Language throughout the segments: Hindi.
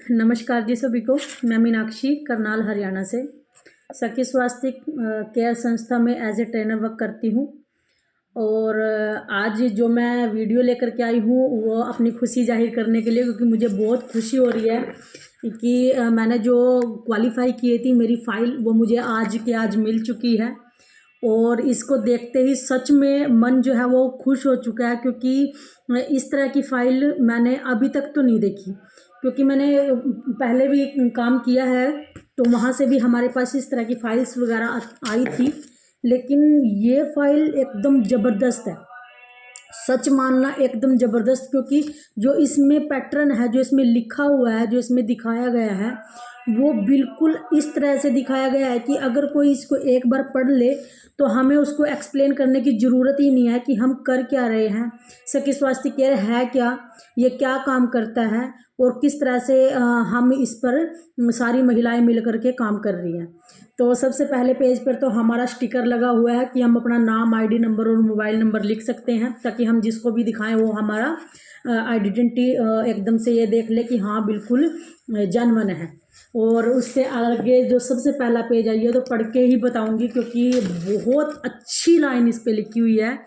नमस्कार जी सभी को। मैं मीनाक्षी करनाल हरियाणा से सखी स्वास्थ्य केयर संस्था में एज ए ट्रेनर वर्क करती हूँ। और आज जो मैं वीडियो लेकर के आई हूँ वो अपनी खुशी जाहिर करने के लिए, क्योंकि मुझे बहुत खुशी हो रही है कि मैंने जो क्वालिफाई की थी मेरी फ़ाइल वो मुझे आज के आज मिल चुकी है। और इसको देखते ही सच में मन जो है वो खुश हो चुका है, क्योंकि इस तरह की फ़ाइल मैंने अभी तक तो नहीं देखी। क्योंकि मैंने पहले भी काम किया है तो वहाँ से भी हमारे पास इस तरह की फ़ाइल्स वगैरह आई थी, लेकिन ये फ़ाइल एकदम ज़बरदस्त है। सच मानना एकदम ज़बरदस्त, क्योंकि जो इसमें पैटर्न है, जो इसमें लिखा हुआ है, जो इसमें दिखाया गया है वो बिल्कुल इस तरह से दिखाया गया है कि अगर कोई इसको एक बार पढ़ ले तो हमें उसको एक्सप्लेन करने की ज़रूरत ही नहीं है कि हम कर क्या रहे हैं, सखी स्वास्थ्य केयर है क्या, ये क्या काम करता है और किस तरह से हम इस पर सारी महिलाएं मिल कर के काम कर रही हैं। तो सबसे पहले पेज पर तो हमारा स्टिकर लगा हुआ है कि हम अपना नाम, आईडी नंबर और मोबाइल नंबर लिख सकते हैं, ताकि हम जिसको भी दिखाएं वो हमारा आइडेंटिटी एकदम से ये देख ले कि हाँ बिल्कुल जेन्युइन है। और उससे आगे जो सबसे पहला पेज आई है तो पढ़ के ही बताऊंगी, क्योंकि बहुत अच्छी लाइन इस पे लिखी हुई है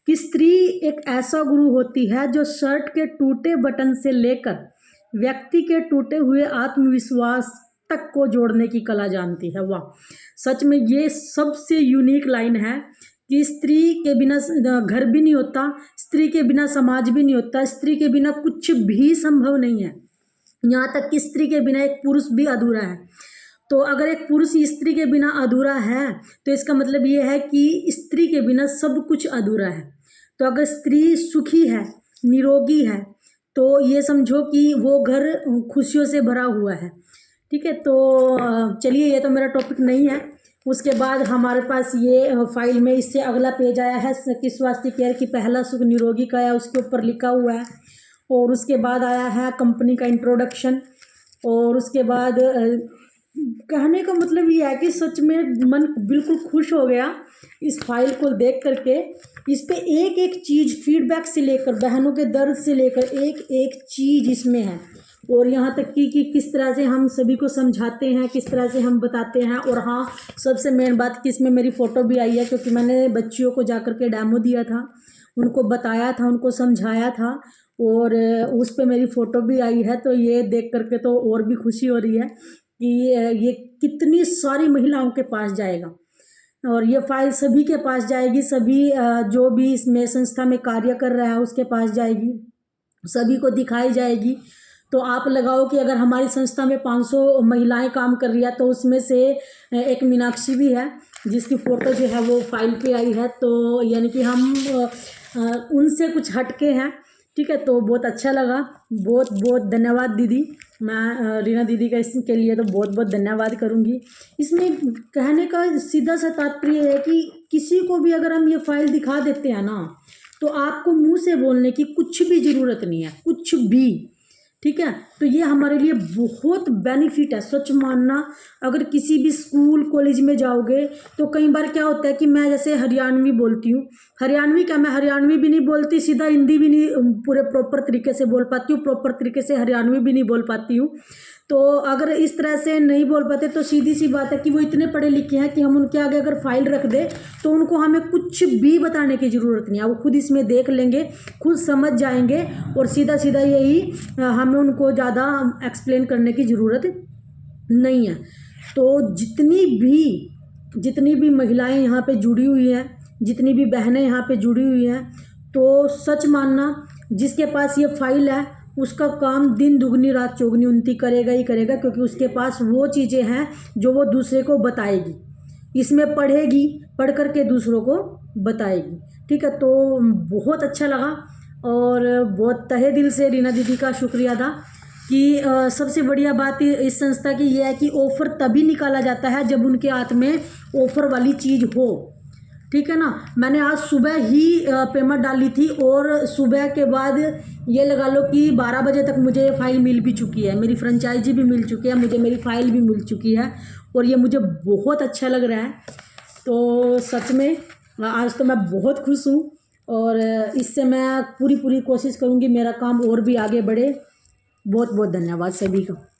कि स्त्री एक ऐसा गुरु होती है जो शर्ट के टूटे बटन से लेकर व्यक्ति के टूटे हुए आत्मविश्वास तक को जोड़ने की कला जानती है। वाह, सच में ये सबसे यूनिक लाइन है कि स्त्री के बिना घर भी नहीं होता, स्त्री के बिना समाज भी नहीं होता, स्त्री के बिना कुछ भी संभव नहीं है। यहाँ तक कि स्त्री के बिना एक पुरुष भी अधूरा है। तो अगर एक पुरुष स्त्री के बिना अधूरा है तो इसका मतलब ये है कि स्त्री के बिना सब कुछ अधूरा है। तो अगर स्त्री सुखी है, निरोगी है, तो ये समझो कि वो घर खुशियों से भरा हुआ है। ठीक है, तो चलिए, ये तो मेरा टॉपिक नहीं है। उसके बाद हमारे पास ये फाइल में इससे अगला पेज आया है सखी स्वास्थ्य केयर की पहला सुख निरोगी का है, उसके ऊपर लिखा हुआ है। और उसके बाद आया है कंपनी का इंट्रोडक्शन। और उसके बाद कहने का मतलब ये है कि सच में मन बिल्कुल खुश हो गया इस फाइल को देख करके। इस पे एक एक चीज़, फीडबैक से लेकर बहनों के दर्द से लेकर एक एक चीज़ इसमें है। और यहाँ तक कि किस तरह से हम सभी को समझाते हैं, किस तरह से हम बताते हैं। और हाँ, सबसे मेन बात कि इसमें मेरी फ़ोटो भी आई है, क्योंकि मैंने बच्चियों को जाकर के डेमो दिया था, उनको बताया था, उनको समझाया था, और उस पे मेरी फ़ोटो भी आई है। तो ये देख करके तो और भी खुशी हो रही है कि ये कितनी सारी महिलाओं के पास जाएगा और ये फाइल सभी के पास जाएगी। सभी जो भी इसमें संस्था में कार्य कर रहा है उसके पास जाएगी, सभी को दिखाई जाएगी। तो आप लगाओ कि अगर हमारी संस्था में 500 महिलाएं काम कर रही है तो उसमें से एक मीनाक्षी भी है जिसकी फ़ोटो जो है वो फाइल पे आई है। तो यानी कि हम उनसे कुछ हटके हैं। ठीक है, तो बहुत अच्छा लगा। बहुत बहुत धन्यवाद दीदी। मैं रीना दीदी का इसके लिए तो बहुत बहुत धन्यवाद करूँगी। इसमें कहने का सीधा सा तात्पर्य है कि किसी को भी अगर हम ये फाइल दिखा देते हैं ना, तो आपको मुंह से बोलने की कुछ भी ज़रूरत नहीं है, कुछ भी। ठीक है, तो ये हमारे लिए बहुत बेनिफिट है। सच मानना, अगर किसी भी स्कूल कॉलेज में जाओगे तो कई बार क्या होता है कि मैं जैसे हरियाणवी बोलती हूँ, हरियाणवी क्या, मैं हरियाणवी भी नहीं बोलती, सीधा हिंदी भी नहीं पूरे प्रॉपर तरीके से बोल पाती हूँ, प्रॉपर तरीके से हरियाणवी भी नहीं बोल पाती हूँ। तो अगर इस तरह से नहीं बोल पाते तो सीधी सी बात है कि वो इतने पढ़े लिखे हैं कि हम उनके आगे अगर फाइल रख दें तो उनको हमें कुछ भी बताने की ज़रूरत नहीं है। वो खुद इसमें देख लेंगे, खुद समझ जाएंगे, और सीधा सीधा यही हमें उनको ज़्यादा एक्सप्लेन करने की ज़रूरत नहीं है। तो जितनी भी महिलाएं यहाँ पे जुड़ी हुई हैं, जितनी भी बहनें यहाँ पे जुड़ी हुई हैं, तो सच मानना जिसके पास ये फाइल है उसका काम दिन दुगनी रात चौगनी उन्नति करेगा ही करेगा, क्योंकि उसके पास वो चीज़ें हैं जो वो दूसरे को बताएगी। इसमें पढ़ेगी, पढ़ कर के दूसरों को बताएगी। ठीक है, तो बहुत अच्छा लगा और बहुत तहे दिल से रीना दीदी का शुक्रिया था कि सबसे बढ़िया बात इस संस्था की ये है कि ऑफ़र तभी निकाला जाता है जब उनके हाथ में ऑफ़र वाली चीज़ हो। ठीक है ना, मैंने आज सुबह ही पेमेंट डाली थी और सुबह के बाद ये लगा लो कि 12 बजे तक मुझे ये फ़ाइल मिल भी चुकी है, मेरी फ्रेंचाइजी भी मिल चुकी है, मुझे मेरी फ़ाइल भी मिल चुकी है, और ये मुझे बहुत अच्छा लग रहा है। तो सच में आज तो मैं बहुत खुश हूँ और इससे मैं पूरी कोशिश करूँगी मेरा काम और भी आगे बढ़े। बहुत बहुत धन्यवाद सभी का।